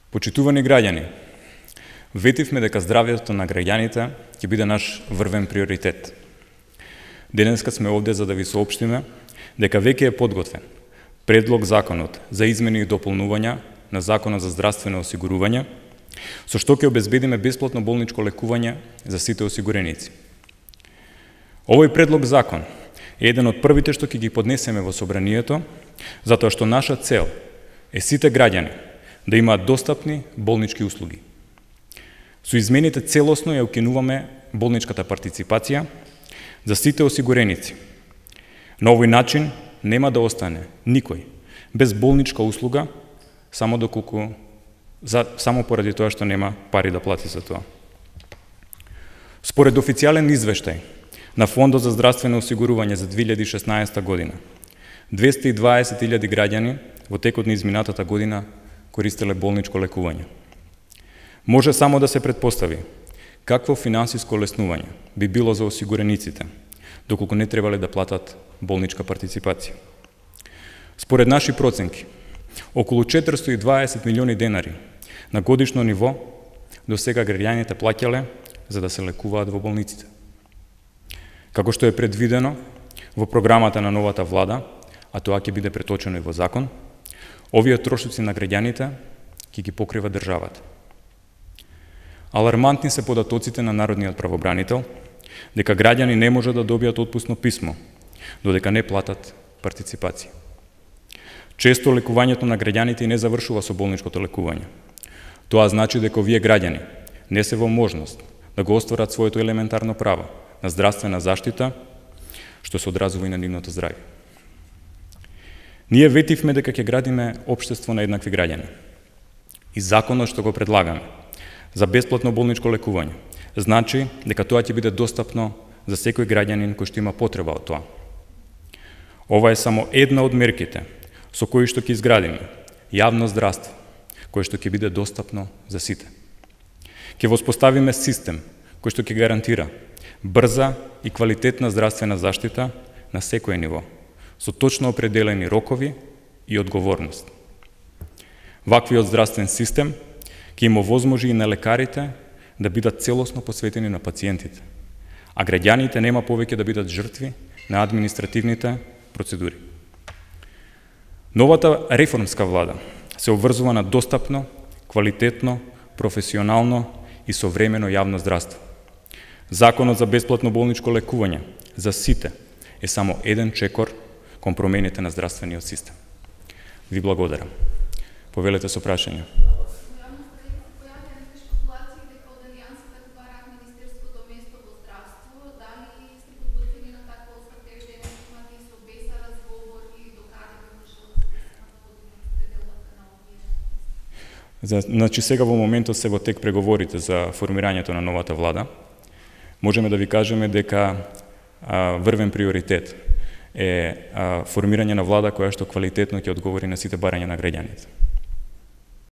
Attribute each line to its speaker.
Speaker 1: Почитувани граѓани, ветивме дека здравјето на граѓаните ќе биде наш врвен приоритет. Денеска сме овде за да ви соопштиме дека веќе е подготвен предлог законот за измени и дополнување на Законот за здравствено осигурување, со што ќе обезбедиме бесплатно болничко лекување за сите осигуреници. Овој предлог закон е еден од првите што ќе ги поднесеме во собранието, затоа што наша цел е сите граѓани да имаат достапни болнички услуги. Со измените целосно ја укинуваме болничката партиципација за сите осигуреници. На овој начин нема да остане никој без болничка услуга само поради тоа што нема пари да плати за тоа. Според официјален извештај на Фондот за здравствено осигурување за 2016 година, 220.000 граѓани во текот на изминатата година користеле болничко лекување. Може само да се претпостави какво финансиско олеснување би било за осигурениците, доколку не требале да платат болничка партиципација. Според наши проценки, околу 420 милиони денари на годишно ниво до сега граѓаните плаќале за да се лекуваат во болниците. Како што е предвидено во програмата на новата влада, а тоа ќе биде преточено и во закон, овие трошоци на граѓаните ќе ги покрива државата. Алармантни се податоците на народниот правобранител дека граѓани не може да добијат отпусно писмо додека не платат партиципација. Често лекувањето на граѓаните не завршува со болничкото лекување. Тоа значи дека овие граѓани не се во можност да го остварат своето елементарно право на здравствена заштита, што се одразува и на нивното здравје. Ние ветивме дека ќе градиме општество на еднакви граѓани. И законот што го предлагаме за бесплатно болничко лекување значи дека тоа ќе биде достапно за секој граѓанин кој што има потреба од тоа. Ова е само една од мерките со кои што ќе изградиме јавно здравство, кој што ќе биде достапно за сите. Ќе воспоставиме систем кој што ќе гарантира брза и квалитетна здравствена заштита на секое ниво, со точно определени рокови и одговорност. Ваквиот здравствен систем ќе им овозможи и на лекарите да бидат целосно посветени на пациентите, а граѓаните нема повеќе да бидат жртви на административните процедури. Новата реформска влада се обврзува на достапно, квалитетно, професионално и современо јавно здравство. Законот за бесплатно болничко лекување за сите е само еден чекор кон промените на здравствениот систем. Ви благодарам. Повелете со прашања. Значи сега во моментот се во тек преговорите за формирањето на новата влада. Можеме да ви кажеме дека врвен приоритет е формирање на влада која што квалитетно ќе одговори на сите барања на граѓаните.